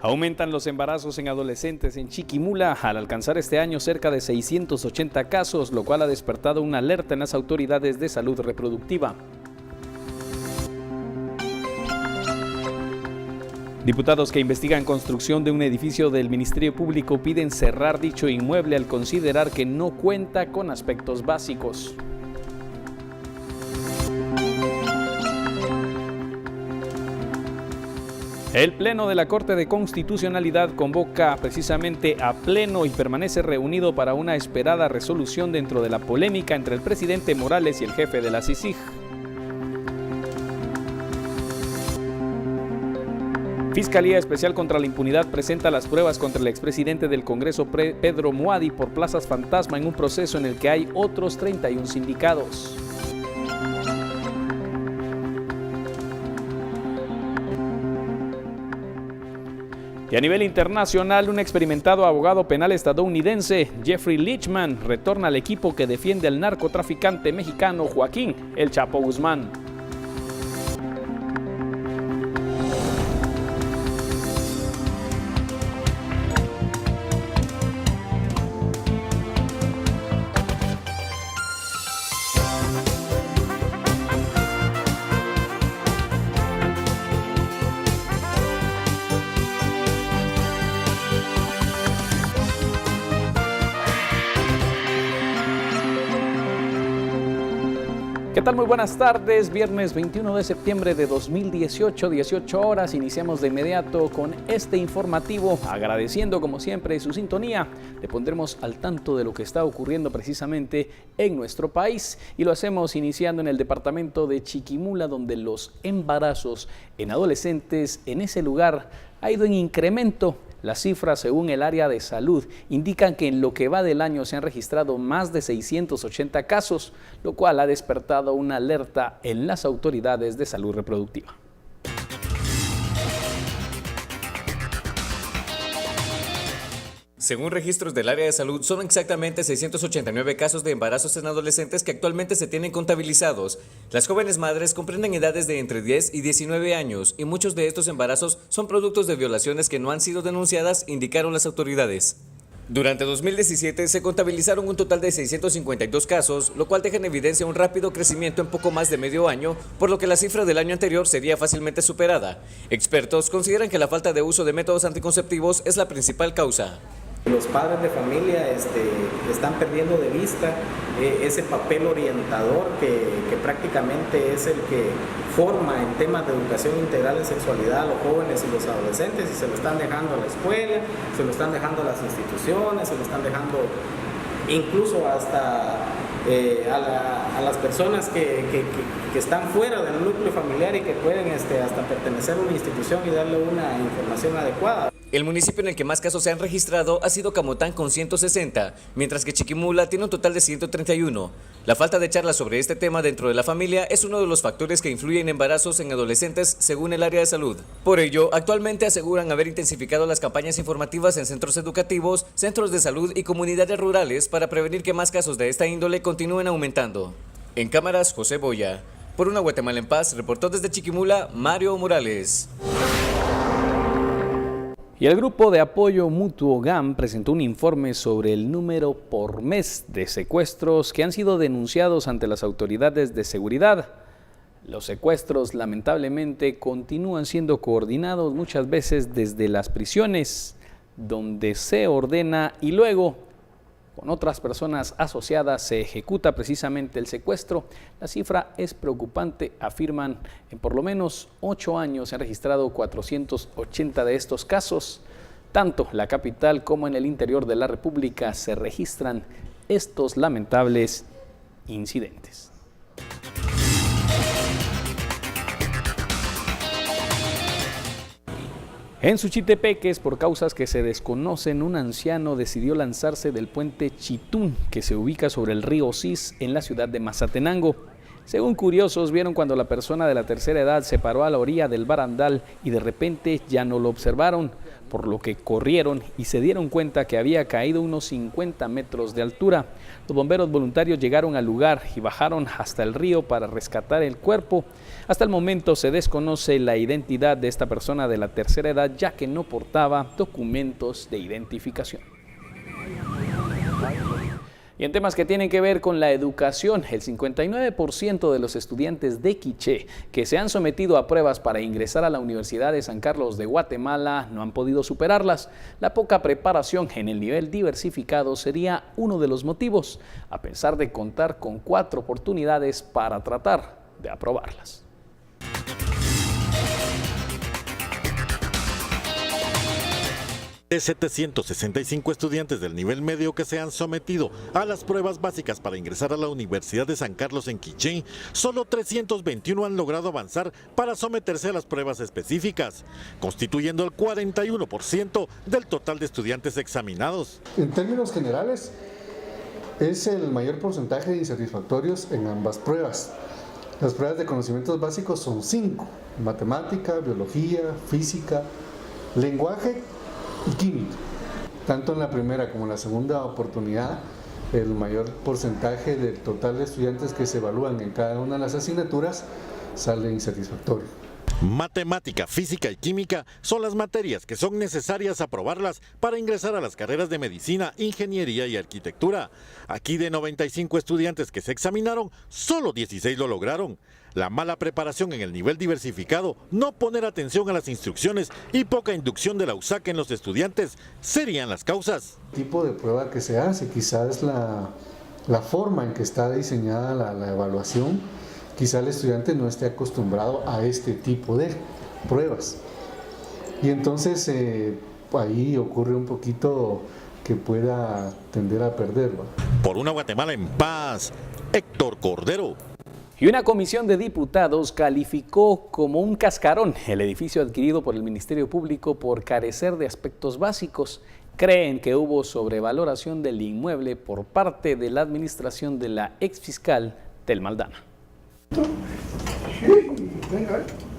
Aumentan los embarazos en adolescentes en Chiquimula al alcanzar este año cerca de 680 casos, lo cual ha despertado una alerta en las autoridades de salud reproductiva. Diputados que investigan construcción de un edificio del Ministerio Público piden cerrar dicho inmueble al considerar que no cuenta con aspectos básicos. El Pleno de la Corte de Constitucionalidad convoca precisamente a pleno y permanece reunido para una esperada resolución dentro de la polémica entre el presidente Morales y el jefe de la CICIG. Fiscalía Especial contra la Impunidad presenta las pruebas contra el expresidente del Congreso Pedro Muadi por plazas fantasma en un proceso en el que hay otros 31 sindicados. Y a nivel internacional, un experimentado abogado penal estadounidense, Jeffrey Lichman, retorna al equipo que defiende al narcotraficante mexicano Joaquín El Chapo Guzmán. ¿Qué tal? Muy buenas tardes, viernes 21 de septiembre de 2018, 18 horas. Iniciamos de inmediato con este informativo, agradeciendo como siempre su sintonía. Le pondremos al tanto de lo que está ocurriendo precisamente en nuestro país y lo hacemos iniciando en el departamento de Chiquimula, donde los embarazos en adolescentes en ese lugar ha ido en incremento. Las cifras, según el área de salud, indican que en lo que va del año se han registrado más de 680 casos, lo cual ha despertado una alerta en las autoridades de salud reproductiva. Según registros del área de salud, son exactamente 689 casos de embarazos en adolescentes que actualmente se tienen contabilizados. Las jóvenes madres comprenden edades de entre 10 y 19 años y muchos de estos embarazos son productos de violaciones que no han sido denunciadas, indicaron las autoridades. Durante 2017 se contabilizaron un total de 652 casos, lo cual deja en evidencia un rápido crecimiento en poco más de medio año, por lo que la cifra del año anterior sería fácilmente superada. Expertos consideran que la falta de uso de métodos anticonceptivos es la principal causa. Los padres de familia están perdiendo de vista ese papel orientador que prácticamente es el que forma en temas de educación integral en sexualidad a los jóvenes y los adolescentes, y se lo están dejando a la escuela, se lo están dejando a las instituciones, se lo están dejando incluso hasta a las personas que están fuera del núcleo familiar y que pueden hasta pertenecer a una institución y darle una información adecuada. El municipio en el que más casos se han registrado ha sido Camotán con 160, mientras que Chiquimula tiene un total de 131. La falta de charlas sobre este tema dentro de la familia es uno de los factores que influyen en embarazos en adolescentes, según el área de salud. Por ello, actualmente aseguran haber intensificado las campañas informativas en centros educativos, centros de salud y comunidades rurales para prevenir que más casos de esta índole continúen aumentando. En cámaras, José Boya. Por una Guatemala en paz, reportó desde Chiquimula, Mario Morales. Y el Grupo de Apoyo Mutuo GAM presentó un informe sobre el número por mes de secuestros que han sido denunciados ante las autoridades de seguridad. Los secuestros, lamentablemente, continúan siendo coordinados muchas veces desde las prisiones, donde se ordena y luego con otras personas asociadas se ejecuta precisamente el secuestro. La cifra es preocupante, afirman en por lo menos 8 años se han registrado 480 de estos casos. Tanto en la capital como en el interior de la República se registran estos lamentables incidentes. En Suchitepeques, por causas que se desconocen, un anciano decidió lanzarse del puente Chitún, que se ubica sobre el río Cis en la ciudad de Mazatenango. Según curiosos, vieron cuando la persona de la tercera edad se paró a la orilla del barandal y de repente ya no lo observaron, por lo que corrieron y se dieron cuenta que había caído unos 50 metros de altura. Los bomberos voluntarios llegaron al lugar y bajaron hasta el río para rescatar el cuerpo. Hasta el momento se desconoce la identidad de esta persona de la tercera edad, ya que no portaba documentos de identificación. Y en temas que tienen que ver con la educación, el 59% de los estudiantes de Quiché que se han sometido a pruebas para ingresar a la Universidad de San Carlos de Guatemala no han podido superarlas. La poca preparación en el nivel diversificado sería uno de los motivos, a pesar de contar con 4 oportunidades para tratar de aprobarlas. De 765 estudiantes del nivel medio que se han sometido a las pruebas básicas para ingresar a la Universidad de San Carlos en Quiché, solo 321 han logrado avanzar para someterse a las pruebas específicas, constituyendo el 41% del total de estudiantes examinados. En términos generales, es el mayor porcentaje de insatisfactorios en ambas pruebas. Las pruebas de conocimientos básicos son 5, matemática, biología, física, lenguaje y química. Tanto en la primera como en la segunda oportunidad, el mayor porcentaje del total de estudiantes que se evalúan en cada una de las asignaturas sale insatisfactorio. Matemática, física y química son las materias que son necesarias aprobarlas para ingresar a las carreras de medicina, ingeniería y arquitectura. Aquí de 95 estudiantes que se examinaron, solo 16 lo lograron. La mala preparación en el nivel diversificado, no poner atención a las instrucciones y poca inducción de la USAC en los estudiantes serían las causas. El tipo de prueba que se hace, quizás la forma en que está diseñada la evaluación, quizá el estudiante no esté acostumbrado a este tipo de pruebas. Y entonces ahí ocurre un poquito que pueda tender a perder. Por una Guatemala en paz, Héctor Cordero. Y una comisión de diputados calificó como un cascarón el edificio adquirido por el Ministerio Público por carecer de aspectos básicos. Creen que hubo sobrevaloración del inmueble por parte de la administración de la exfiscal Telma Aldana.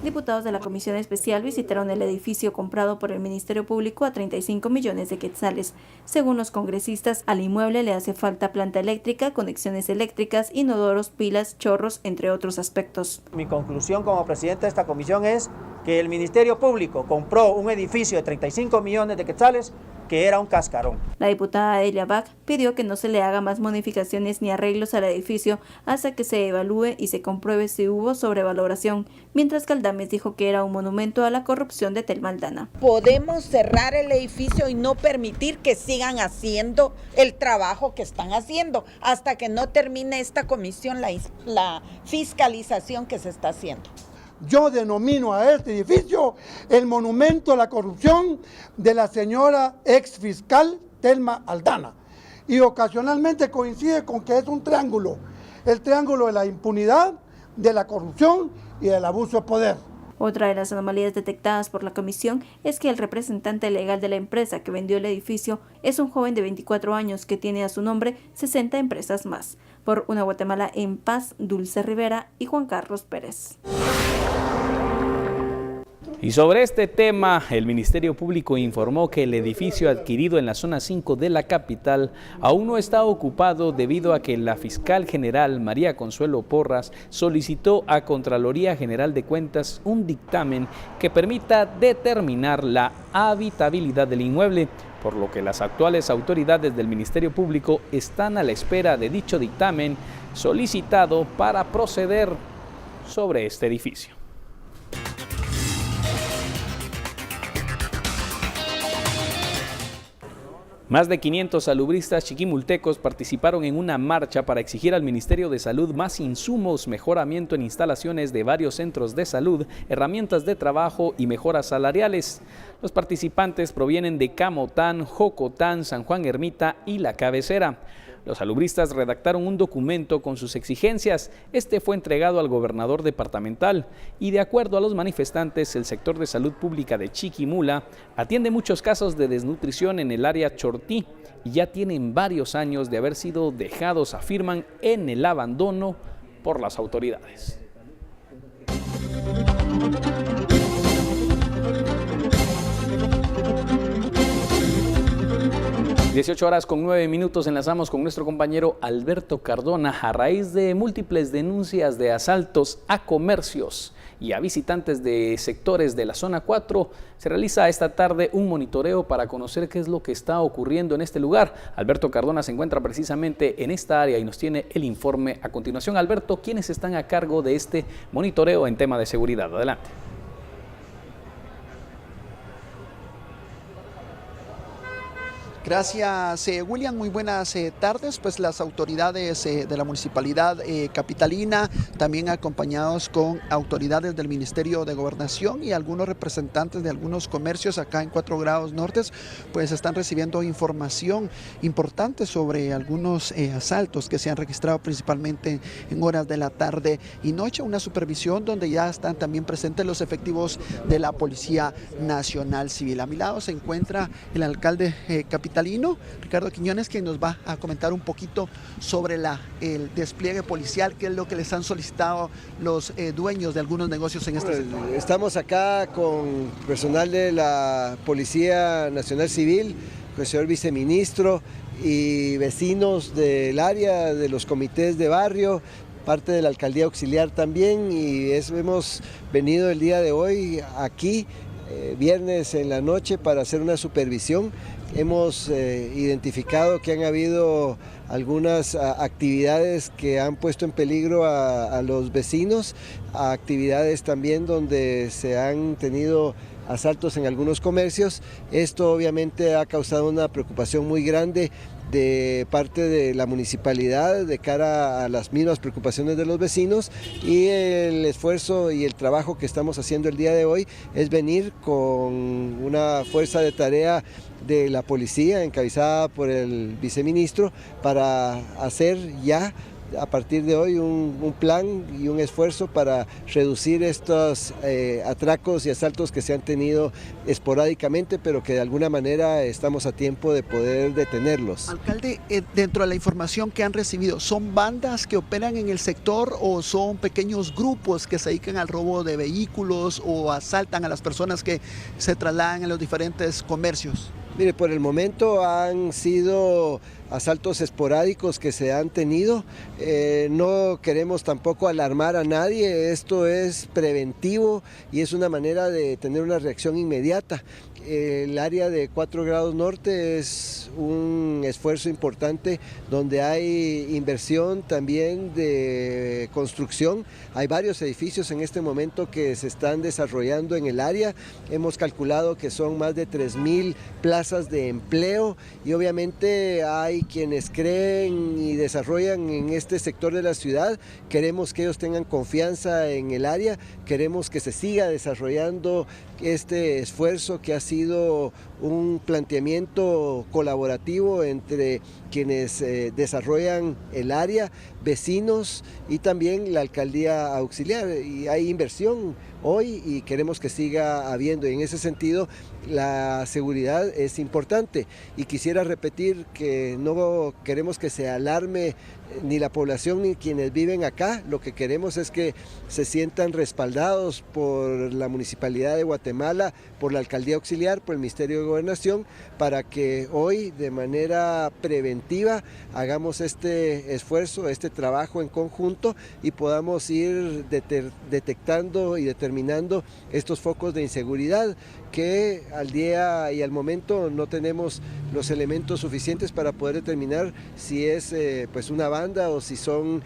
Diputados de la Comisión Especial visitaron el edificio comprado por el Ministerio Público a 35 millones de quetzales. Según los congresistas, al inmueble le hace falta planta eléctrica, conexiones eléctricas, inodoros, pilas, chorros, entre otros aspectos. Mi conclusión como presidente de esta comisión es que el Ministerio Público compró un edificio de 35 millones de quetzales que era un cascarón. La diputada Elia Bach pidió que no se le haga más modificaciones ni arreglos al edificio hasta que se evalúe y se compruebe si hubo sobrevaloración, mientras que Aldames dijo que era un monumento a la corrupción de Telma Aldana. Podemos cerrar el edificio y no permitir que sigan haciendo el trabajo que están haciendo hasta que no termine esta comisión la fiscalización que se está haciendo. Yo denomino a este edificio el monumento a la corrupción de la señora exfiscal Telma Aldana. Y ocasionalmente coincide con que es un triángulo, el triángulo de la impunidad, de la corrupción y del abuso de poder. Otra de las anomalías detectadas por la comisión es que el representante legal de la empresa que vendió el edificio es un joven de 24 años que tiene a su nombre 60 empresas más. Por una Guatemala en paz, Dulce Rivera y Juan Carlos Pérez. Y sobre este tema, el Ministerio Público informó que el edificio adquirido en la zona 5 de la capital aún no está ocupado debido a que la fiscal general María Consuelo Porras solicitó a Contraloría General de Cuentas un dictamen que permita determinar la habitabilidad del inmueble, por lo que las actuales autoridades del Ministerio Público están a la espera de dicho dictamen solicitado para proceder sobre este edificio. Más de 500 salubristas chiquimultecos participaron en una marcha para exigir al Ministerio de Salud más insumos, mejoramiento en instalaciones de varios centros de salud, herramientas de trabajo y mejoras salariales. Los participantes provienen de Camotán, Jocotán, San Juan Ermita y La Cabecera. Los salubristas redactaron un documento con sus exigencias. Este fue entregado al gobernador departamental y, de acuerdo a los manifestantes, el sector de salud pública de Chiquimula atiende muchos casos de desnutrición en el área Chortí y ya tienen varios años de haber sido dejados, afirman, en el abandono por las autoridades. 18:09, enlazamos con nuestro compañero Alberto Cardona. A raíz de múltiples denuncias de asaltos a comercios y a visitantes de sectores de la zona 4, se realiza esta tarde un monitoreo para conocer qué es lo que está ocurriendo en este lugar. Alberto Cardona se encuentra precisamente en esta área y nos tiene el informe a continuación. Alberto, ¿quiénes están a cargo de este monitoreo en tema de seguridad? Adelante. Gracias, William. Muy buenas tardes. Pues las autoridades de la municipalidad capitalina, también acompañados con autoridades del Ministerio de Gobernación y algunos representantes de algunos comercios acá en 4 grados nortes, pues están recibiendo información importante sobre algunos asaltos que se han registrado principalmente en horas de la tarde y noche. Una supervisión donde ya están también presentes los efectivos de la Policía Nacional Civil. A mi lado se encuentra el alcalde capitalino, Ricardo Quiñones, quien nos va a comentar un poquito sobre el despliegue policial, qué es lo que les han solicitado los dueños de algunos negocios en este sector. Estamos acá con personal de la Policía Nacional Civil, con el señor viceministro y vecinos del área, de los comités de barrio, parte de la alcaldía auxiliar también, y hemos venido el día de hoy aquí, viernes en la noche, para hacer una supervisión. Hemos identificado que han habido algunas actividades que han puesto en peligro a los vecinos, actividades también donde se han tenido asaltos en algunos comercios. Esto obviamente ha causado una preocupación muy grande de parte de la municipalidad de cara a las mismas preocupaciones de los vecinos, y el esfuerzo y el trabajo que estamos haciendo el día de hoy es venir con una fuerza de tarea de la policía encabezada por el viceministro para hacer ya a partir de hoy un plan y un esfuerzo para reducir estos atracos y asaltos que se han tenido esporádicamente, pero que de alguna manera estamos a tiempo de poder detenerlos. Alcalde, dentro de la información que han recibido, ¿son bandas que operan en el sector o son pequeños grupos que se dedican al robo de vehículos o asaltan a las personas que se trasladan en los diferentes comercios? Mire, por el momento han sido asaltos esporádicos que se han tenido. No queremos tampoco alarmar a nadie, esto es preventivo y es una manera de tener una reacción inmediata. El área de 4 grados norte es un esfuerzo importante donde hay inversión también de construcción. Hay varios edificios en este momento que se están desarrollando en el área. Hemos calculado que son más de 3,000 plazas de empleo y obviamente hay quienes creen y desarrollan en este sector de la ciudad. Queremos que ellos tengan confianza en el área, queremos que se siga desarrollando este esfuerzo que ha sido un planteamiento colaborativo entre quienes desarrollan el área, vecinos y también la alcaldía auxiliar. Y hay inversión hoy y queremos que siga habiendo. Y en ese sentido, la seguridad es importante. Y quisiera repetir que no queremos que se alarme ni la población ni quienes viven acá. Lo que queremos es que se sientan respaldados por la Municipalidad de Guatemala, por la Alcaldía Auxiliar, por el Ministerio de Gobernación, para que hoy de manera preventiva hagamos este esfuerzo, este trabajo en conjunto y podamos ir detectando y determinando estos focos de inseguridad que al día y al momento no tenemos los elementos suficientes para poder determinar si es pues una banda o si son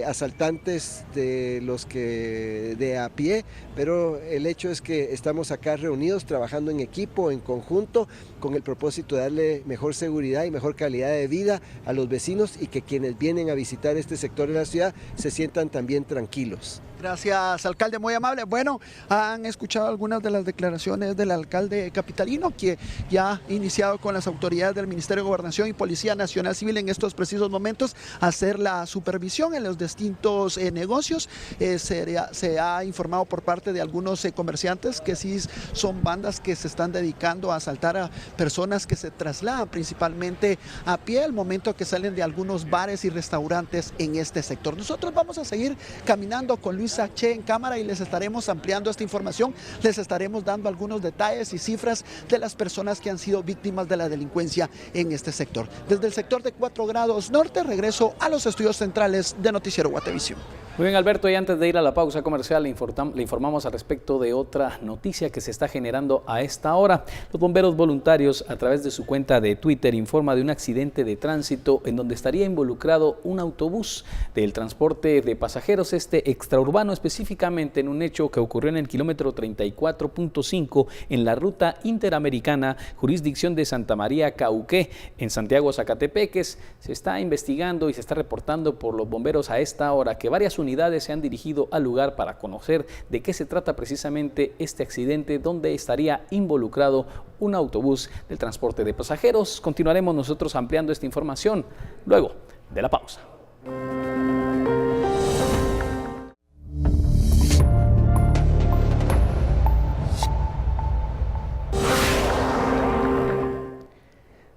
asaltantes de los que de a pie, pero el hecho es que estamos acá reunidos trabajando en equipo, en conjunto, con el propósito de darle mejor seguridad y mejor calidad de vida a los vecinos y que quienes vienen a visitar este sector de la ciudad se sientan también tranquilos. Gracias, alcalde, muy amable. Bueno, han escuchado algunas de las declaraciones del alcalde capitalino, que ya ha iniciado con las autoridades del Ministerio de Gobernación y Policía Nacional Civil en estos precisos momentos a hacer la supervisión en los distintos negocios. Se ha informado por parte de algunos comerciantes que sí son bandas que se están dedicando a asaltar a personas que se trasladan principalmente a pie al momento que salen de algunos bares y restaurantes en este sector. Nosotros vamos a seguir caminando con Luis Che en cámara y les estaremos ampliando esta información, les estaremos dando algunos detalles y cifras de las personas que han sido víctimas de la delincuencia en este sector. Desde el sector de 4 grados norte, regreso a los estudios centrales de Noticiero Guatevisión. Muy bien, Alberto, y antes de ir a la pausa comercial, le informamos al respecto de otra noticia que se está generando a esta hora. Los bomberos voluntarios, a través de su cuenta de Twitter, informa de un accidente de tránsito en donde estaría involucrado un autobús del transporte de pasajeros, extraurbano, específicamente en un hecho que ocurrió en el kilómetro 34.5 en la ruta interamericana, jurisdicción de Santa María Cauqué, en Santiago, Zacatepeques. Se está investigando y se está reportando por los bomberos a esta hora que varias unidades se han dirigido al lugar para conocer de qué se trata precisamente este accidente, donde estaría involucrado un autobús del transporte de pasajeros. Continuaremos nosotros ampliando esta información luego de la pausa.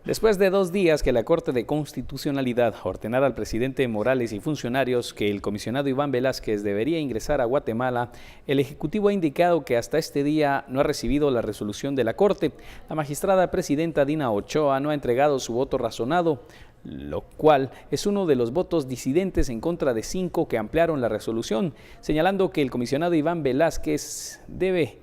Después de 2 días que la Corte de Constitucionalidad ordenara al presidente Morales y funcionarios que el comisionado Iván Velázquez debería ingresar a Guatemala, el Ejecutivo ha indicado que hasta este día no ha recibido la resolución de la Corte. La magistrada presidenta Dina Ochoa no ha entregado su voto razonado, lo cual es uno de los votos disidentes en contra de 5 que ampliaron la resolución, señalando que el comisionado Iván Velázquez debe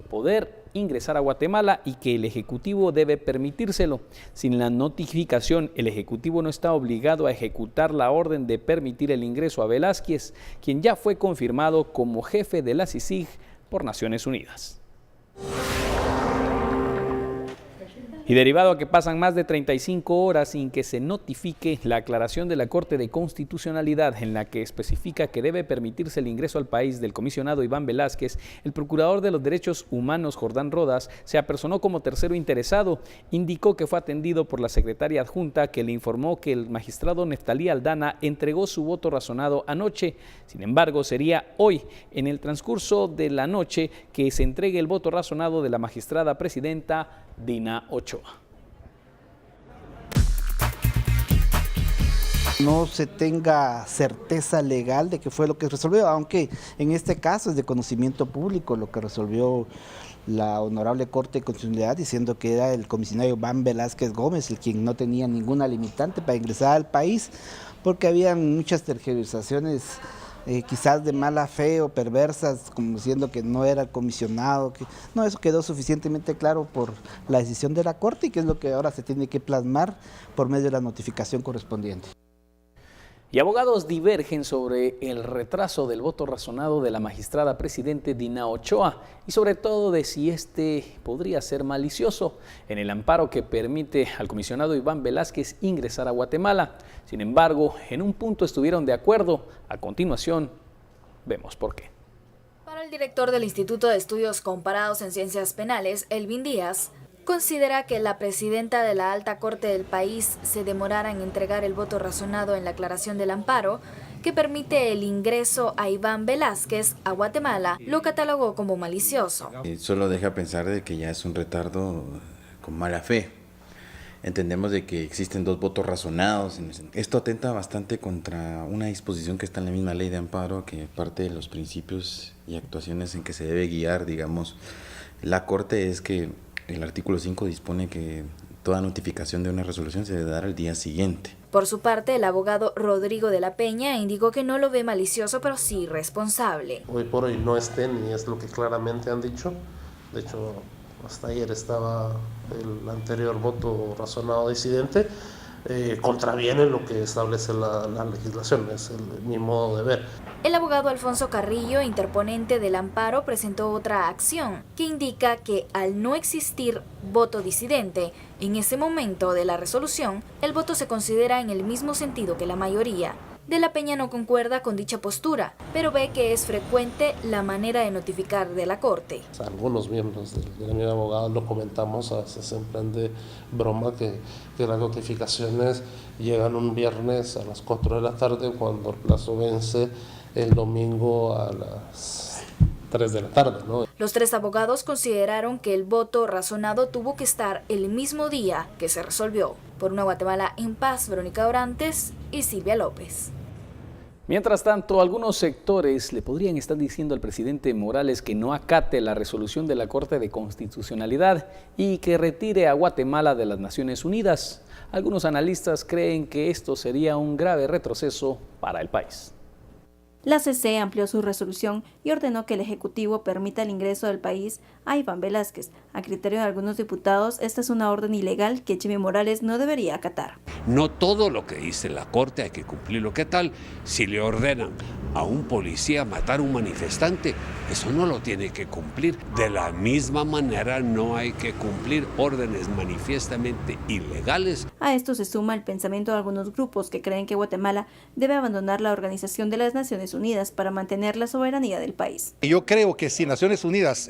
poder ingresar a Guatemala y que el Ejecutivo debe permitírselo. Sin la notificación, el Ejecutivo no está obligado a ejecutar la orden de permitir el ingreso a Velázquez, quien ya fue confirmado como jefe de la CICIG por Naciones Unidas. Y derivado a que pasan más de 35 horas sin que se notifique la aclaración de la Corte de Constitucionalidad en la que especifica que debe permitirse el ingreso al país del comisionado Iván Velázquez, el Procurador de los Derechos Humanos Jordán Rodas se apersonó como tercero interesado. Indicó que fue atendido por la secretaria adjunta, que le informó que el magistrado Neftalí Aldana entregó su voto razonado anoche. Sin embargo, sería hoy, en el transcurso de la noche, que se entregue el voto razonado de la magistrada presidenta Dina Ochoa. No se tenga certeza legal de qué fue lo que resolvió, aunque en este caso es de conocimiento público lo que resolvió la Honorable Corte de Constitucionalidad, diciendo que era el comisionado Iván Velázquez Gómez el quien no tenía ninguna limitante para ingresar al país, porque habían muchas tergiversaciones quizás de mala fe o perversas, como diciendo que no era comisionado, que no, eso quedó suficientemente claro por la decisión de la Corte y que es lo que ahora se tiene que plasmar por medio de la notificación correspondiente. Y abogados divergen sobre el retraso del voto razonado de la magistrada presidente Dina Ochoa y sobre todo de si este podría ser malicioso en el amparo que permite al comisionado Iván Velázquez ingresar a Guatemala. Sin embargo, en un punto estuvieron de acuerdo. A continuación, vemos por qué. Para el director del Instituto de Estudios Comparados en Ciencias Penales, Elvin Díaz, considera que la presidenta de la alta corte del país se demorara en entregar el voto razonado en la aclaración del amparo que permite el ingreso a Iván Velázquez a Guatemala, lo catalogó como malicioso. Solo deja pensar de que ya es un retardo con mala fe. Entendemos de que existen 2 votos razonados. Esto atenta bastante contra una disposición que está en la misma ley de amparo, que parte de los principios y actuaciones en que se debe guiar, digamos, la Corte, es que el artículo 5 dispone que toda notificación de una resolución se debe dar al día siguiente. Por su parte, el abogado Rodrigo de la Peña indicó que no lo ve malicioso, pero sí responsable. Hoy por hoy no estén, y es lo que claramente han dicho. De hecho, hasta ayer estaba el anterior voto razonado disidente. Contraviene lo que establece la legislación, es mi modo de ver. El abogado Alfonso Carrillo, interponente del amparo, presentó otra acción que indica que al no existir voto disidente en ese momento de la resolución, el voto se considera en el mismo sentido que la mayoría. De la Peña no concuerda con dicha postura, pero ve que es frecuente la manera de notificar de la Corte. Algunos miembros del gremio de abogados lo comentamos, a veces se emprende broma que las notificaciones llegan un viernes a las 4 de la tarde cuando el plazo vence el domingo a las 3 de la tarde, ¿no? Los 3 abogados consideraron que el voto razonado tuvo que estar el mismo día que se resolvió. Por una Guatemala en paz, Verónica Orantes y Silvia López. Mientras tanto, algunos sectores le podrían estar diciendo al presidente Morales que no acate la resolución de la Corte de Constitucionalidad y que retire a Guatemala de las Naciones Unidas. Algunos analistas creen que esto sería un grave retroceso para el país. La CC amplió su resolución y ordenó que el Ejecutivo permita el ingreso del país a Iván Velázquez. A criterio de algunos diputados, esta es una orden ilegal que Jimmy Morales no debería acatar. No todo lo que dice la Corte hay que cumplirlo. ¿Qué tal si le ordenan a un policía matar a un manifestante? Eso no lo tiene que cumplir. De la misma manera no hay que cumplir órdenes manifiestamente ilegales. A esto se suma el pensamiento de algunos grupos que creen que Guatemala debe abandonar la Organización de las Naciones Unidas para mantener la soberanía del país. Yo creo que si Naciones Unidas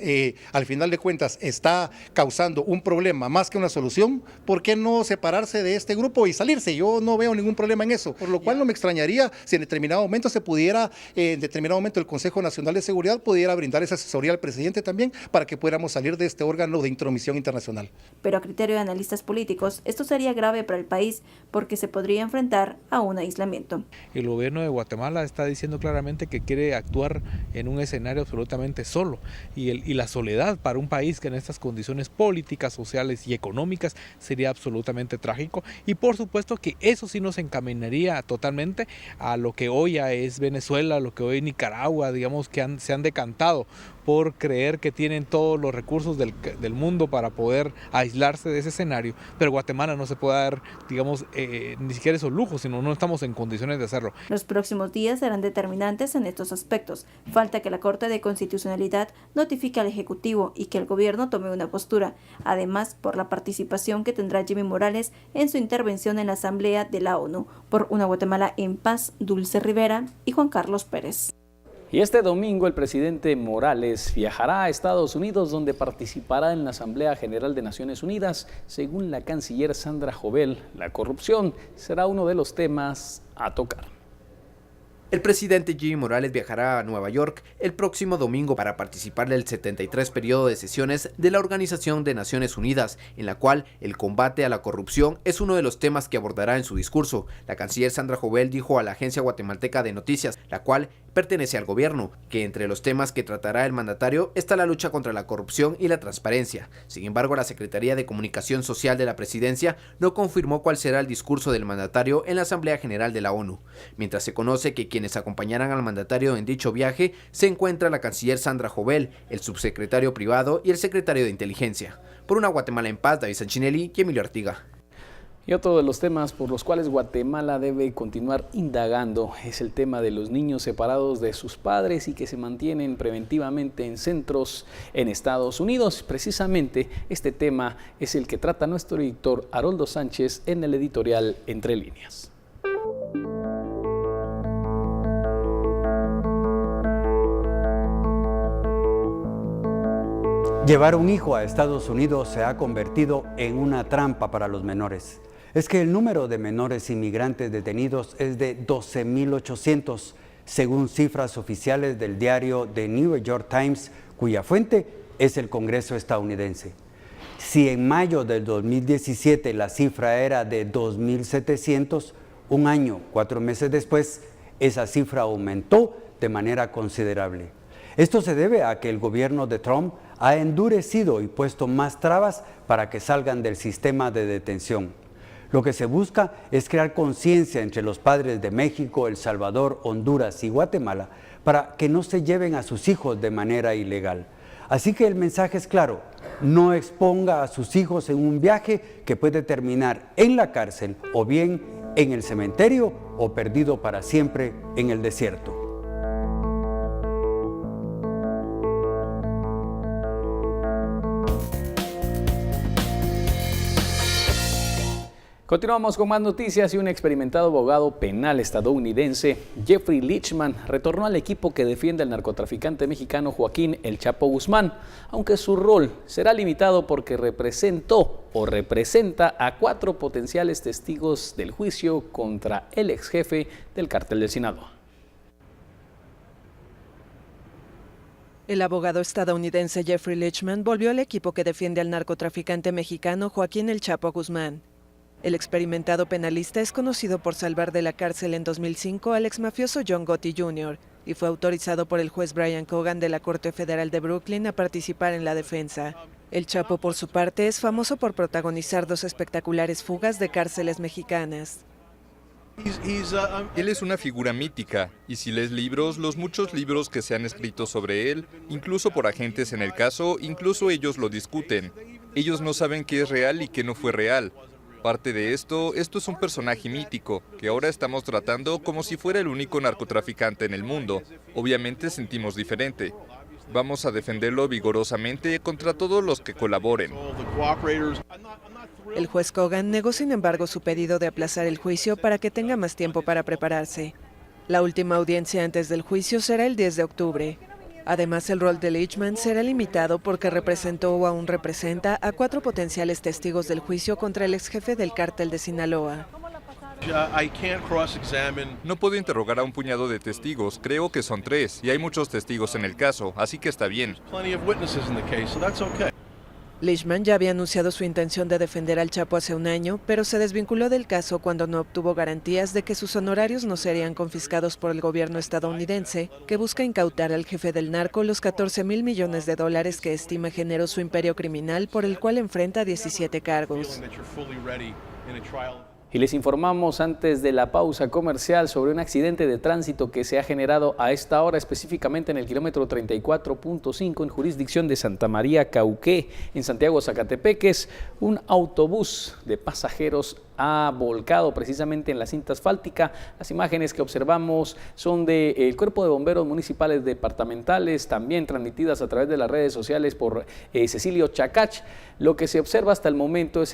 al final de cuentas está causando un problema más que una solución, ¿por qué no separarse de este grupo y salirse? Yo no veo ningún problema en eso, por lo cual no me extrañaría si en determinado momento se pudiera, en determinado momento el Consejo Nacional de Seguridad pudiera brindar esa asesoría al presidente también para que pudiéramos salir de este órgano de intromisión internacional. Pero a criterio de analistas políticos, esto sería grave para el país porque se podría enfrentar a un aislamiento. El gobierno de Guatemala está diciendo claramente que quiere actuar en un escenario absolutamente solo y la soledad para un país que en estas condiciones políticas, sociales y económicas sería absolutamente trágico, y por supuesto que eso sí nos encaminaría totalmente a lo que hoy ya es Venezuela, lo que hoy es Nicaragua, digamos que se han decantado por creer que tienen todos los recursos del mundo para poder aislarse de ese escenario, pero Guatemala no se puede dar, digamos, ni siquiera esos lujos, sino no estamos en condiciones de hacerlo. Los próximos días serán determinantes en estos aspectos. Falta que la Corte de Constitucionalidad notifique al Ejecutivo y que el gobierno tome una postura. Además, por la participación que tendrá Jimmy Morales en su intervención en la Asamblea de la ONU. Por una Guatemala en paz, Dulce Rivera y Juan Carlos Pérez. Y este domingo el presidente Morales viajará a Estados Unidos, donde participará en la Asamblea General de Naciones Unidas. Según la canciller Sandra Jovel, la corrupción será uno de los temas a tocar. El presidente Jimmy Morales viajará a Nueva York el próximo domingo para participar del 73 periodo de sesiones de la Organización de Naciones Unidas, en la cual el combate a la corrupción es uno de los temas que abordará en su discurso. La canciller Sandra Jovel dijo a la agencia guatemalteca de noticias, la cual pertenece al gobierno, que entre los temas que tratará el mandatario está la lucha contra la corrupción y la transparencia. Sin embargo, la Secretaría de Comunicación Social de la Presidencia no confirmó cuál será el discurso del mandatario en la Asamblea General de la ONU, mientras se conoce que quienes acompañarán al mandatario en dicho viaje se encuentra la canciller Sandra Jovel, el subsecretario privado y el secretario de Inteligencia. Por una Guatemala en paz, David Sanchinelli y Emilio Artiga. Y otro de los temas por los cuales Guatemala debe continuar indagando es el tema de los niños separados de sus padres y que se mantienen preventivamente en centros en Estados Unidos. Precisamente este tema es el que trata nuestro editor Haroldo Sánchez en el editorial Entre Líneas. Llevar un hijo a Estados Unidos se ha convertido en una trampa para los menores. Es que el número de menores inmigrantes detenidos es de 12.800, según cifras oficiales del diario The New York Times, cuya fuente es el Congreso estadounidense. Si en mayo del 2017 la cifra era de 2.700, un año, 4 meses después, esa cifra aumentó de manera considerable. Esto se debe a que el gobierno de Trump ha endurecido y puesto más trabas para que salgan del sistema de detención. Lo que se busca es crear conciencia entre los padres de México, El Salvador, Honduras y Guatemala para que no se lleven a sus hijos de manera ilegal. Así que el mensaje es claro: no exponga a sus hijos en un viaje que puede terminar en la cárcel o bien en el cementerio o perdido para siempre en el desierto. Continuamos con más noticias y un experimentado abogado penal estadounidense, Jeffrey Lichman, retornó al equipo que defiende al narcotraficante mexicano Joaquín El Chapo Guzmán, aunque su rol será limitado porque representó o representa a 4 potenciales testigos del juicio contra el ex jefe del cártel de Sinaloa. El abogado estadounidense Jeffrey Lichman volvió al equipo que defiende al narcotraficante mexicano Joaquín El Chapo Guzmán. El experimentado penalista es conocido por salvar de la cárcel en 2005 al exmafioso John Gotti Jr. y fue autorizado por el juez Brian Cogan de la Corte Federal de Brooklyn a participar en la defensa. El Chapo, por su parte, es famoso por protagonizar 2 espectaculares fugas de cárceles mexicanas. Él es una figura mítica, y si lees libros, los muchos libros que se han escrito sobre él, incluso por agentes en el caso, incluso ellos lo discuten. Ellos no saben qué es real y qué no fue real. Parte de esto es un personaje mítico, que ahora estamos tratando como si fuera el único narcotraficante en el mundo. Obviamente sentimos diferente. Vamos a defenderlo vigorosamente contra todos los que colaboren. El juez Cogan negó, sin embargo, su pedido de aplazar el juicio para que tenga más tiempo para prepararse. La última audiencia antes del juicio será el 10 de octubre. Además, el rol de Lichman será limitado porque representó o aún representa a 4 potenciales testigos del juicio contra el ex jefe del cártel de Sinaloa. No puedo interrogar a un puñado de testigos, creo que son 3, y hay muchos testigos en el caso, así que está bien. Lichman ya había anunciado su intención de defender al Chapo hace un año, pero se desvinculó del caso cuando no obtuvo garantías de que sus honorarios no serían confiscados por el gobierno estadounidense, que busca incautar al jefe del narco los $14,000 millones que estima generó su imperio criminal, por el cual enfrenta 17 cargos. Y les informamos antes de la pausa comercial sobre un accidente de tránsito que se ha generado a esta hora, específicamente en el kilómetro 34.5 en jurisdicción de Santa María Cauqué, en Santiago Zacatepeques. Un autobús de pasajeros ha volcado precisamente en la cinta asfáltica. Las imágenes que observamos son del Cuerpo de Bomberos Municipales Departamentales, también transmitidas a través de las redes sociales por Cecilio Chacach. Lo que se observa hasta el momento es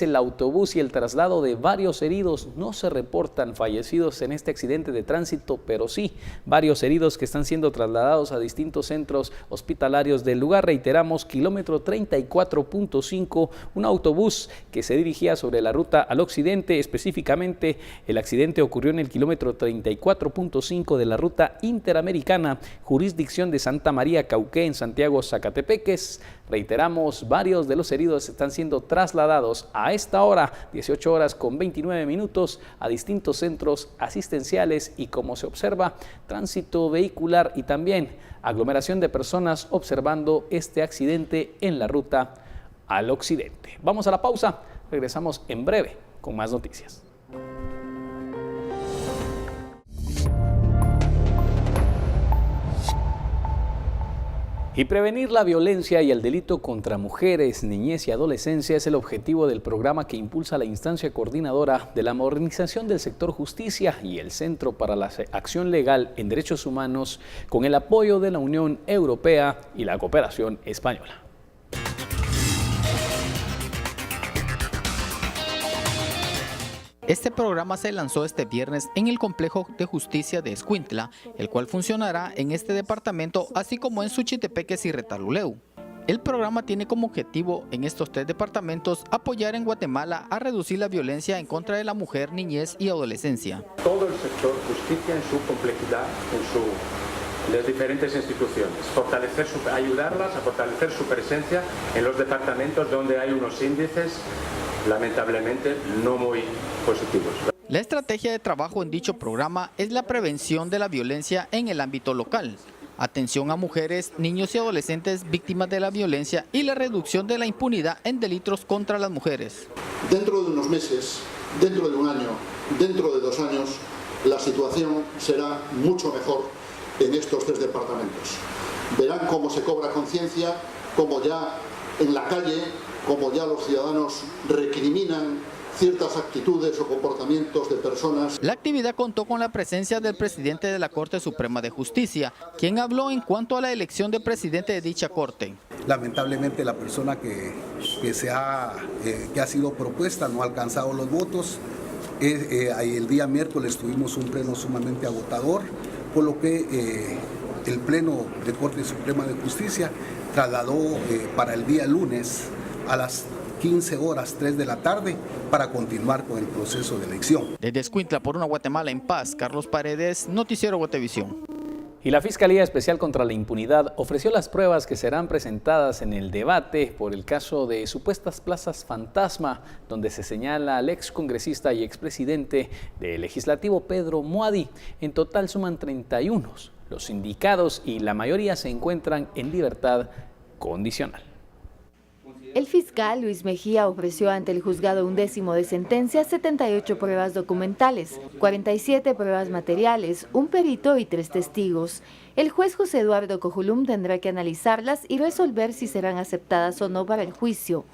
el autobús y el traslado de varios heridos. No se reportan fallecidos en este accidente de tránsito, pero sí varios heridos que están siendo trasladados a distintos centros hospitalarios del lugar. Reiteramos, kilómetro 34.5, un autobús que se dirigía sobre la ruta al occidente. Específicamente, el accidente ocurrió en el kilómetro 34.5 de la ruta interamericana, jurisdicción de Santa María Cauqué, en Santiago Zacatepeques. Reiteramos, varios de los heridos están siendo trasladados a esta hora, 18 horas con 29 minutos, a distintos centros asistenciales y, como se observa, tránsito vehicular y también aglomeración de personas observando este accidente en la ruta al occidente. Vamos a la pausa, regresamos en breve con más noticias. Y prevenir la violencia y el delito contra mujeres, niñez y adolescencia es el objetivo del programa que impulsa la instancia coordinadora de la modernización del sector justicia y el Centro para la Acción Legal en Derechos Humanos, con el apoyo de la Unión Europea y la cooperación española. Este programa se lanzó este viernes en el Complejo de Justicia de Escuintla, el cual funcionará en este departamento, así como en Suchitepeques y Retaluleu. El programa tiene como objetivo en estos 3 departamentos apoyar en Guatemala a reducir la violencia en contra de la mujer, niñez y adolescencia. Todo el sector justicia en su complejidad, en las diferentes instituciones, ayudarlas a fortalecer su presencia en los departamentos donde hay unos índices lamentablemente no muy positivos. La estrategia de trabajo en dicho programa es la prevención de la violencia en el ámbito local, atención a mujeres, niños y adolescentes víctimas de la violencia y la reducción de la impunidad en delitos contra las mujeres. Dentro de unos meses, dentro de un año, dentro de 2 años, la situación será mucho mejor en estos 3 departamentos. Verán cómo se cobra conciencia, cómo ya en la calle, como ya los ciudadanos recriminan ciertas actitudes o comportamientos de personas. La actividad contó con la presencia del presidente de la Corte Suprema de Justicia, quien habló en cuanto a la elección de presidente de dicha Corte. Lamentablemente la persona que ha sido propuesta no ha alcanzado los votos. El día miércoles tuvimos un pleno sumamente agotador, por lo que el Pleno de Corte Suprema de Justicia trasladó para el día lunes a las 15 horas, 3 de la tarde, para continuar con el proceso de elección. Desde Escuintla, por una Guatemala en paz, Carlos Paredes, Noticiero Guatevisión. Y la Fiscalía Especial contra la Impunidad ofreció las pruebas que serán presentadas en el debate por el caso de supuestas plazas fantasma, donde se señala al excongresista y expresidente del Legislativo Pedro Moadi. En total suman 31 los indicados y la mayoría se encuentran en libertad condicional. El fiscal Luis Mejía ofreció ante el juzgado 11º de sentencia 78 pruebas documentales, 47 pruebas materiales, un perito y 3 testigos. El juez José Eduardo Cojulum tendrá que analizarlas y resolver si serán aceptadas o no para el juicio.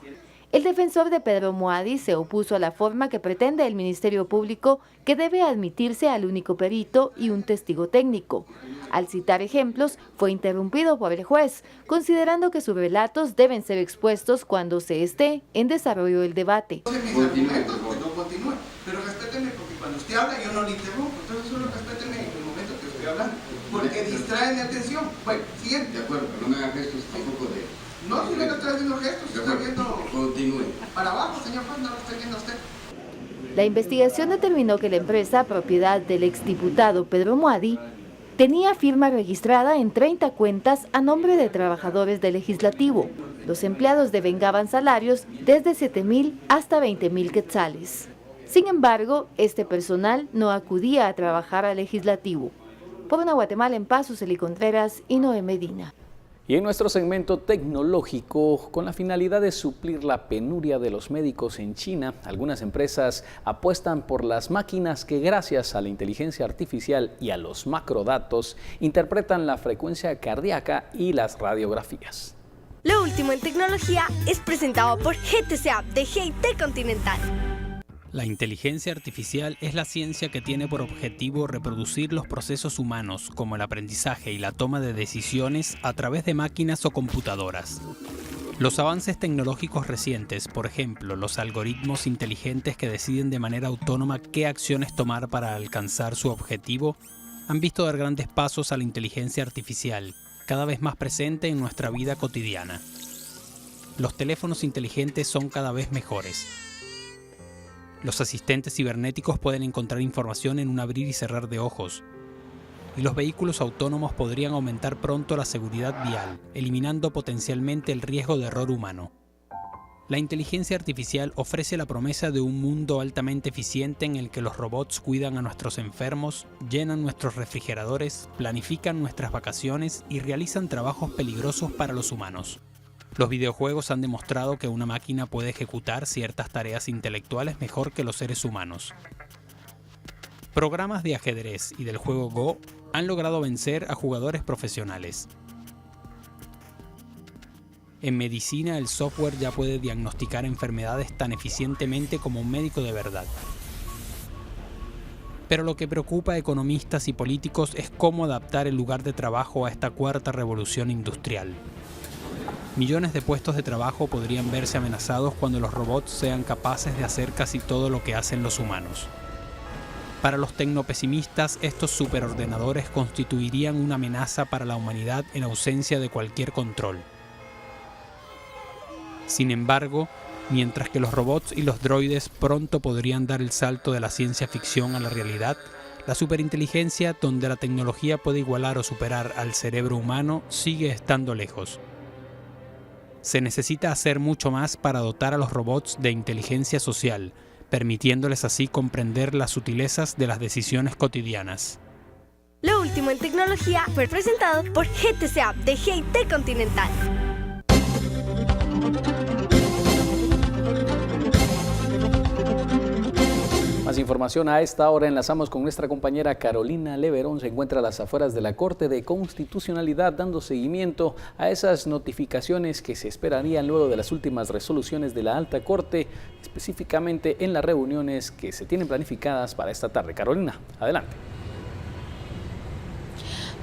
El defensor de Pedro Moadi se opuso a la forma que pretende el Ministerio Público, que debe admitirse al único perito y un testigo técnico. Al citar ejemplos, fue interrumpido por el juez, considerando que sus relatos deben ser expuestos cuando se esté en desarrollo del debate. No continúe, pero respéteme, porque cuando usted habla yo no le interrumpo, entonces solo respéteme en el momento que estoy hablando, porque distrae mi atención. Bueno, siguiente. De acuerdo, pero no me hagan gestos tampoco de... No, si no estoy haciendo gestos, estoy viendo... Continúe. Para abajo, señor juez, no lo estoy viendo a usted. La investigación determinó que la empresa, propiedad del exdiputado Pedro Moadi, tenía firma registrada en 30 cuentas a nombre de trabajadores del Legislativo. Los empleados devengaban salarios desde 7,000 hasta 20,000 quetzales. Sin embargo, este personal no acudía a trabajar al Legislativo. Por una Guatemala en paz, Suseli Contreras y Noé Medina. Y en nuestro segmento tecnológico, con la finalidad de suplir la penuria de los médicos en China, algunas empresas apuestan por las máquinas que, gracias a la inteligencia artificial y a los macrodatos, interpretan la frecuencia cardíaca y las radiografías. Lo último en tecnología es presentado por GTC App de GIT Continental. La inteligencia artificial es la ciencia que tiene por objetivo reproducir los procesos humanos, como el aprendizaje y la toma de decisiones, a través de máquinas o computadoras. Los avances tecnológicos recientes, por ejemplo, los algoritmos inteligentes que deciden de manera autónoma qué acciones tomar para alcanzar su objetivo, han visto dar grandes pasos a la inteligencia artificial, cada vez más presente en nuestra vida cotidiana. Los teléfonos inteligentes son cada vez mejores. Los asistentes cibernéticos pueden encontrar información en un abrir y cerrar de ojos. Y los vehículos autónomos podrían aumentar pronto la seguridad vial, eliminando potencialmente el riesgo de error humano. La inteligencia artificial ofrece la promesa de un mundo altamente eficiente en el que los robots cuidan a nuestros enfermos, llenan nuestros refrigeradores, planifican nuestras vacaciones y realizan trabajos peligrosos para los humanos. Los videojuegos han demostrado que una máquina puede ejecutar ciertas tareas intelectuales mejor que los seres humanos. Programas de ajedrez y del juego Go han logrado vencer a jugadores profesionales. En medicina, el software ya puede diagnosticar enfermedades tan eficientemente como un médico de verdad. Pero lo que preocupa a economistas y políticos es cómo adaptar el lugar de trabajo a esta cuarta revolución industrial. Millones de puestos de trabajo podrían verse amenazados cuando los robots sean capaces de hacer casi todo lo que hacen los humanos. Para los tecnopesimistas, estos superordenadores constituirían una amenaza para la humanidad en ausencia de cualquier control. Sin embargo, mientras que los robots y los droides pronto podrían dar el salto de la ciencia ficción a la realidad, la superinteligencia, donde la tecnología puede igualar o superar al cerebro humano, sigue estando lejos. Se necesita hacer mucho más para dotar a los robots de inteligencia social, permitiéndoles así comprender las sutilezas de las decisiones cotidianas. Lo último en tecnología fue presentado por GTC App de GIT Continental. Más información a esta hora. Enlazamos con nuestra compañera Carolina Leverón. Se encuentra a las afueras de la Corte de Constitucionalidad dando seguimiento a esas notificaciones que se esperarían luego de las últimas resoluciones de la Alta Corte, específicamente en las reuniones que se tienen planificadas para esta tarde. Carolina, adelante.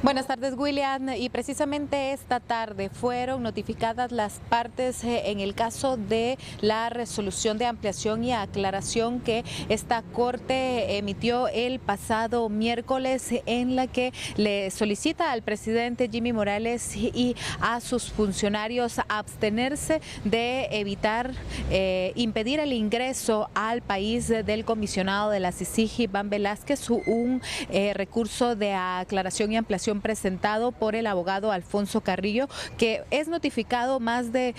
Buenas tardes, William. Y precisamente esta tarde fueron notificadas las partes en el caso de la resolución de ampliación y aclaración que esta Corte emitió el pasado miércoles, en la que le solicita al presidente Jimmy Morales y a sus funcionarios abstenerse de evitar impedir el ingreso al país del comisionado de la CICIG, Iván Velázquez, un recurso de aclaración y ampliación presentado por el abogado Alfonso Carrillo, que es notificado más de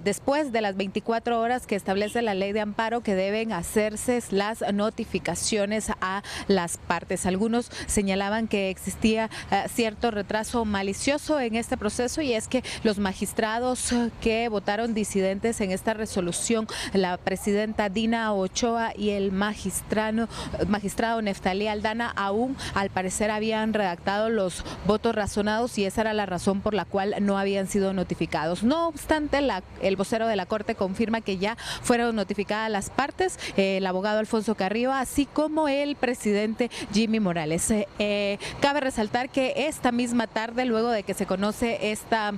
después de las 24 horas que establece la ley de amparo, que deben hacerse las notificaciones a las partes. Algunos señalaban que existía cierto retraso malicioso en este proceso, y es que los magistrados que votaron disidentes en esta resolución, la presidenta Dina Ochoa y el magistrado Neftalí Aldana, aún al parecer habían redactado los votos razonados, y esa era la razón por la cual no habían sido notificados. No obstante, el vocero de la Corte confirma que ya fueron notificadas las partes, el abogado Alfonso Carrillo, así como el presidente Jimmy Morales. Cabe resaltar que esta misma tarde, luego de que se conoce esta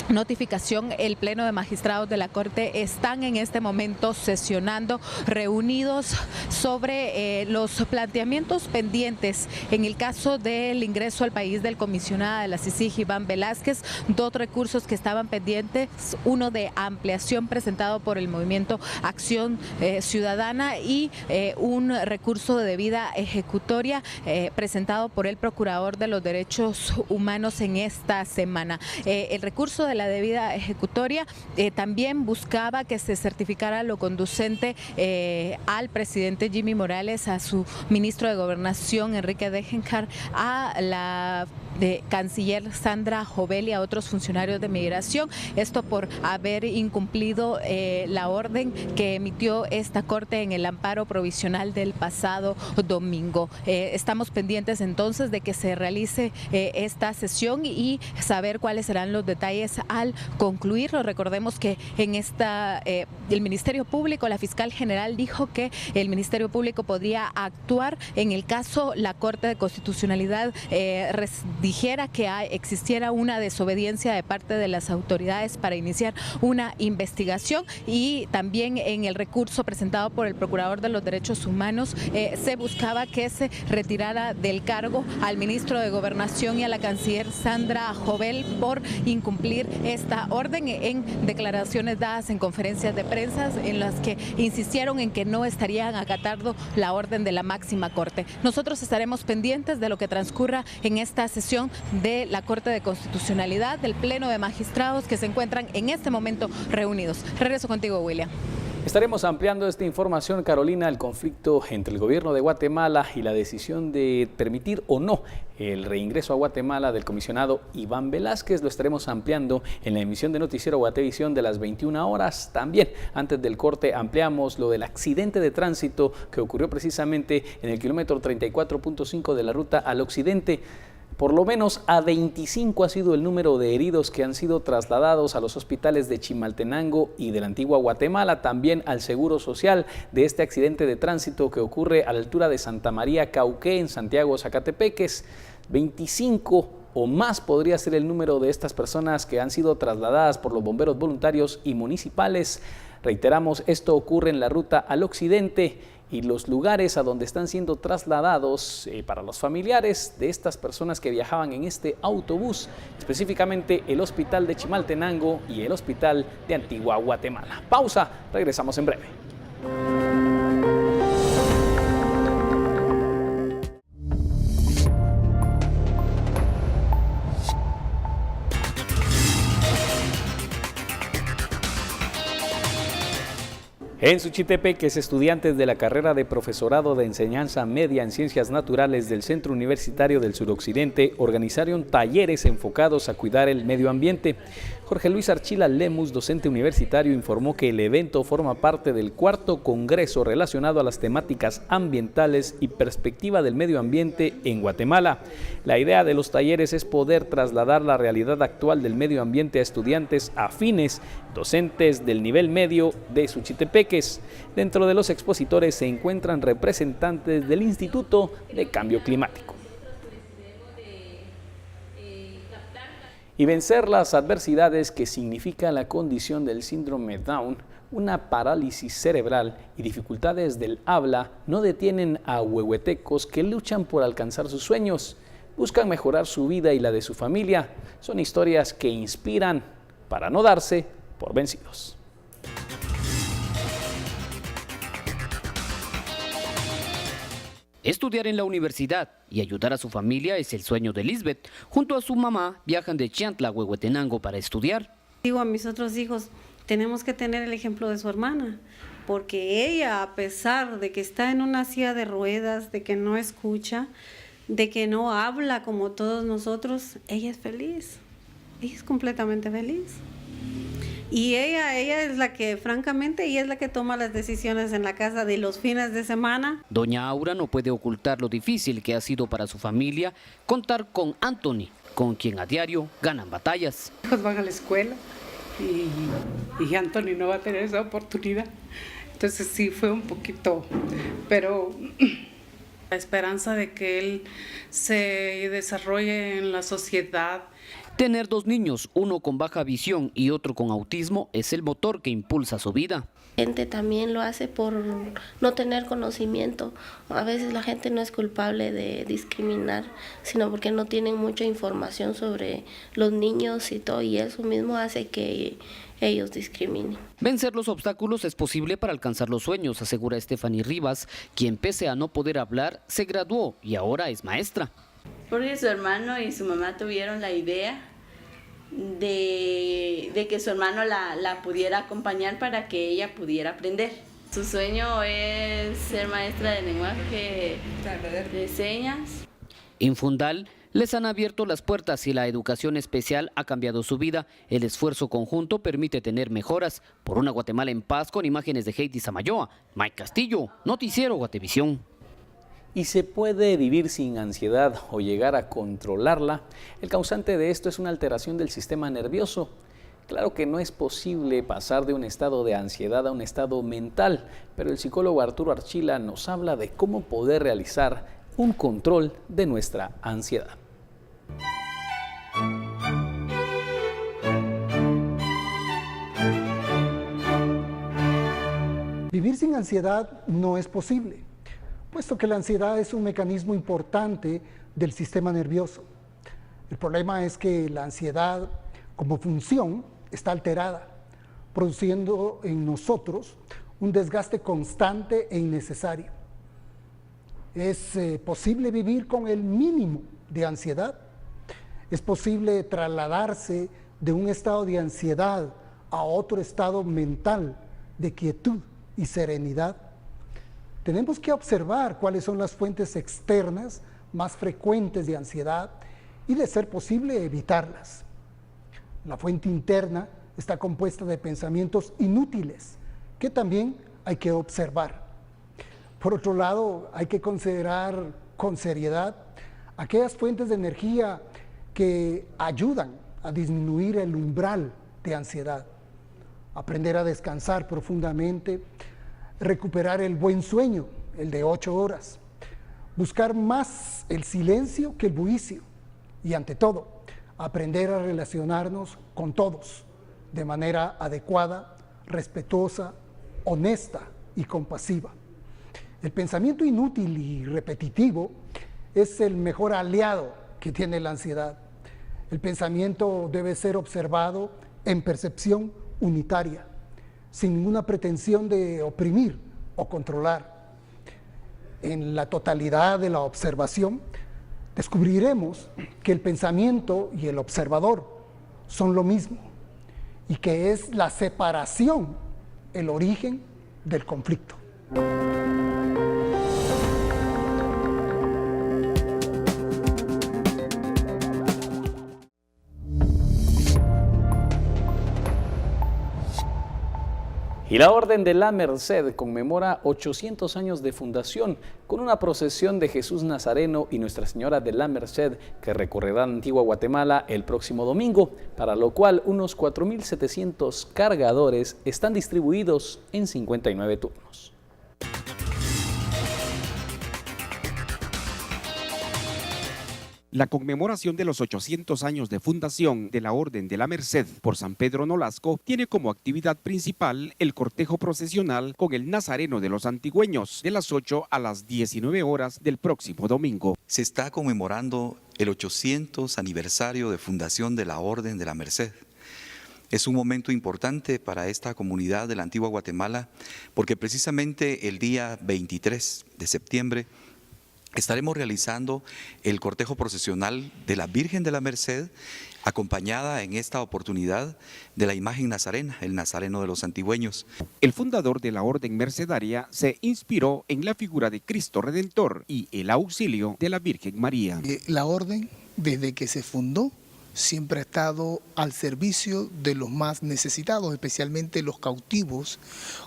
notificación, el Pleno de Magistrados de la Corte están en este momento sesionando, reunidos sobre los planteamientos pendientes en el caso del ingreso al país del comisionado de la CICIG, Iván Velázquez. Dos recursos que estaban pendientes, uno de ampliación presentado por el movimiento Acción Ciudadana y un recurso de debida ejecutoria presentado por el Procurador de los Derechos Humanos en esta semana. El recurso de la debida ejecutoria también buscaba que se certificara lo conducente al presidente Jimmy Morales, a su ministro de Gobernación Enrique Degenjar, a la canciller Sandra Jovel y a otros funcionarios de migración, esto por haber incumplido la orden que emitió esta Corte en el amparo provisional del pasado domingo. Estamos pendientes entonces de que se realice esta sesión y saber cuáles serán los detalles al concluirlo. Recordemos que en el Ministerio Público, la fiscal general dijo que el Ministerio Público podría actuar en el caso la Corte de Constitucionalidad dijera que existiera una desobediencia de parte de las autoridades para iniciar una investigación, y también en el recurso presentado por el Procurador de los Derechos Humanos se buscaba que se retirara del cargo al ministro de Gobernación y a la canciller Sandra Jovel por incumplir esta orden, en declaraciones dadas en conferencias de prensa en las que insistieron en que no estarían acatando la orden de la máxima Corte. Nosotros estaremos pendientes de lo que transcurra en esta sesión de la Corte de Constitucionalidad, del Pleno de Magistrados, que se encuentran en este momento reunidos. Regreso contigo, William. Estaremos ampliando esta información, Carolina. El conflicto entre el gobierno de Guatemala y la decisión de permitir o no el reingreso a Guatemala del comisionado Iván Velázquez lo estaremos ampliando en la emisión de Noticiero Guatevisión de las 21 horas. También, antes del corte, ampliamos lo del accidente de tránsito que ocurrió precisamente en el kilómetro 34.5 de la ruta al occidente. Por lo menos a 25 ha sido el número de heridos que han sido trasladados a los hospitales de Chimaltenango y de la antigua Guatemala, también al Seguro Social de este accidente de tránsito que ocurre a la altura de Santa María Cauqué, en Santiago, Zacatepeques. 25 o más podría ser el número de estas personas que han sido trasladadas por los bomberos voluntarios y municipales. Reiteramos, esto ocurre en la ruta al occidente, y los lugares a donde están siendo trasladados para los familiares de estas personas que viajaban en este autobús, específicamente el Hospital de Chimaltenango y el Hospital de Antigua Guatemala. Pausa, regresamos en breve. En Suchitepeques, estudiantes de la carrera de profesorado de enseñanza media en Ciencias Naturales del Centro Universitario del Suroccidente organizaron talleres enfocados a cuidar el medio ambiente. Jorge Luis Archila Lemus, docente universitario, informó que el evento forma parte del 4º Congreso relacionado a las temáticas ambientales y perspectiva del medio ambiente en Guatemala. La idea de los talleres es poder trasladar la realidad actual del medio ambiente a estudiantes afines, docentes del nivel medio de Suchitepeques. Dentro de los expositores se encuentran representantes del Instituto de Cambio Climático. Y vencer las adversidades que significa la condición del síndrome Down, una parálisis cerebral y dificultades del habla no detienen a huehuetecos que luchan por alcanzar sus sueños, buscan mejorar su vida y la de su familia. Son historias que inspiran para no darse por vencidos. Estudiar en la universidad y ayudar a su familia es el sueño de Lisbeth. Junto a su mamá viajan de Chiantla a Huehuetenango para estudiar. Digo a mis otros hijos, tenemos que tener el ejemplo de su hermana, porque ella, a pesar de que está en una silla de ruedas, de que no escucha, de que no habla como todos nosotros, ella es feliz. Ella es completamente feliz. Y ella es la que, francamente, ella es la que toma las decisiones en la casa de los fines de semana. Doña Aura no puede ocultar lo difícil que ha sido para su familia contar con Anthony, con quien a diario ganan batallas. Los hijos van a la escuela y Anthony no va a tener esa oportunidad. Entonces sí fue un poquito, pero la esperanza de que él se desarrolle en la sociedad. Tener dos niños, uno con baja visión y otro con autismo, es el motor que impulsa su vida. Gente también lo hace por no tener conocimiento. A veces la gente no es culpable de discriminar, sino porque no tienen mucha información sobre los niños y todo, y eso mismo hace que ellos discriminen. Vencer los obstáculos es posible para alcanzar los sueños, asegura Stephanie Rivas, quien pese a no poder hablar, se graduó y ahora es maestra. Porque su hermano y su mamá tuvieron la idea de que su hermano la pudiera acompañar para que ella pudiera aprender. Su sueño es ser maestra de lenguaje de señas. Infundal les han abierto las puertas y la educación especial ha cambiado su vida. El esfuerzo conjunto permite tener mejoras. Por una Guatemala en paz, con imágenes de Heidi Samayoa, Mike Castillo, Noticiero Guatevisión. ¿Y se puede vivir sin ansiedad o llegar a controlarla? El causante de esto es una alteración del sistema nervioso. Claro que no es posible pasar de un estado de ansiedad a un estado mental, pero el psicólogo Arturo Archila nos habla de cómo poder realizar un control de nuestra ansiedad. Vivir sin ansiedad no es posible, puesto que la ansiedad es un mecanismo importante del sistema nervioso. El problema es que la ansiedad, como función, está alterada, produciendo en nosotros un desgaste constante e innecesario. ¿Es posible vivir con el mínimo de ansiedad? ¿Es posible trasladarse de un estado de ansiedad a otro estado mental de quietud y serenidad? Tenemos que observar cuáles son las fuentes externas más frecuentes de ansiedad y, de ser posible, evitarlas. La fuente interna está compuesta de pensamientos inútiles que también hay que observar. Por otro lado, hay que considerar con seriedad aquellas fuentes de energía que ayudan a disminuir el umbral de ansiedad. Aprender a descansar profundamente, recuperar el buen sueño, el de 8 horas, buscar más el silencio que el bullicio y, ante todo, aprender a relacionarnos con todos de manera adecuada, respetuosa, honesta y compasiva. El pensamiento inútil y repetitivo es el mejor aliado que tiene la ansiedad. El pensamiento debe ser observado en percepción unitaria, sin ninguna pretensión de oprimir o controlar. En la totalidad de la observación, descubriremos que el pensamiento y el observador son lo mismo y que es la separación el origen del conflicto. Y la Orden de la Merced conmemora 800 años de fundación con una procesión de Jesús Nazareno y Nuestra Señora de la Merced que recorrerá Antigua Guatemala el próximo domingo, para lo cual unos 4.700 cargadores están distribuidos en 59 turnos. La conmemoración de los 800 años de fundación de la Orden de la Merced por San Pedro Nolasco tiene como actividad principal el cortejo procesional con el Nazareno de los Antigüeños de las 8 a las 19 horas del próximo domingo. Se está conmemorando el 800 aniversario de fundación de la Orden de la Merced. Es un momento importante para esta comunidad de la antigua Guatemala porque precisamente el día 23 de septiembre estaremos realizando el cortejo procesional de la Virgen de la Merced, acompañada en esta oportunidad de la imagen nazarena, el Nazareno de los Antigüeños. El fundador de la Orden Mercedaria se inspiró en la figura de Cristo Redentor y el auxilio de la Virgen María. La Orden, desde que se fundó, siempre ha estado al servicio de los más necesitados, especialmente los cautivos.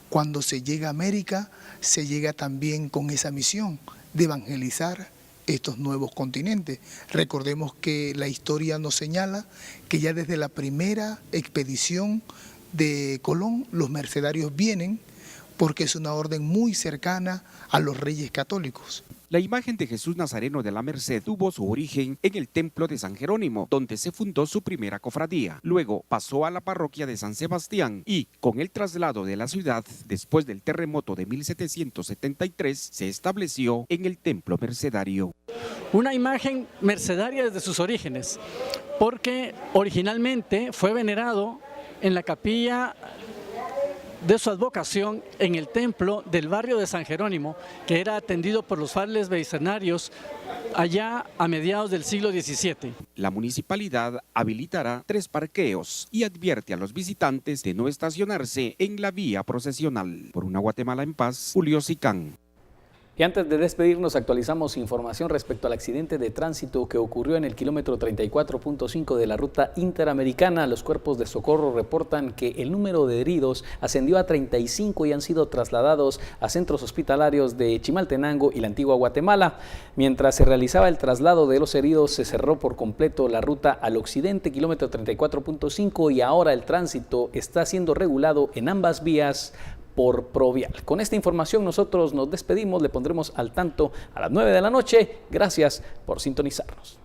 Cuando se llega a América, se llega también con esa misión de evangelizar estos nuevos continentes. Recordemos que la historia nos señala que ya desde la primera expedición de Colón, los mercedarios vienen porque es una orden muy cercana a los reyes católicos. La imagen de Jesús Nazareno de la Merced tuvo su origen en el templo de San Jerónimo, donde se fundó su primera cofradía. Luego pasó a la parroquia de San Sebastián y, con el traslado de la ciudad, después del terremoto de 1773, se estableció en el templo mercedario. Una imagen mercedaria desde sus orígenes, porque originalmente fue venerado en la capilla de su advocación en el templo del barrio de San Jerónimo, que era atendido por los frailes mercenarios allá a mediados del siglo XVII. La municipalidad habilitará 3 parqueos y advierte a los visitantes de no estacionarse en la vía procesional. Por una Guatemala en paz, Julio Sicán. Y antes de despedirnos, actualizamos información respecto al accidente de tránsito que ocurrió en el kilómetro 34.5 de la ruta interamericana. Los cuerpos de socorro reportan que el número de heridos ascendió a 35 y han sido trasladados a centros hospitalarios de Chimaltenango y la antigua Guatemala. Mientras se realizaba el traslado de los heridos, se cerró por completo la ruta al occidente, kilómetro 34.5, y ahora el tránsito está siendo regulado en ambas vías por Provial. Con esta información nosotros nos despedimos, le pondremos al tanto a las 9 de la noche. Gracias por sintonizarnos.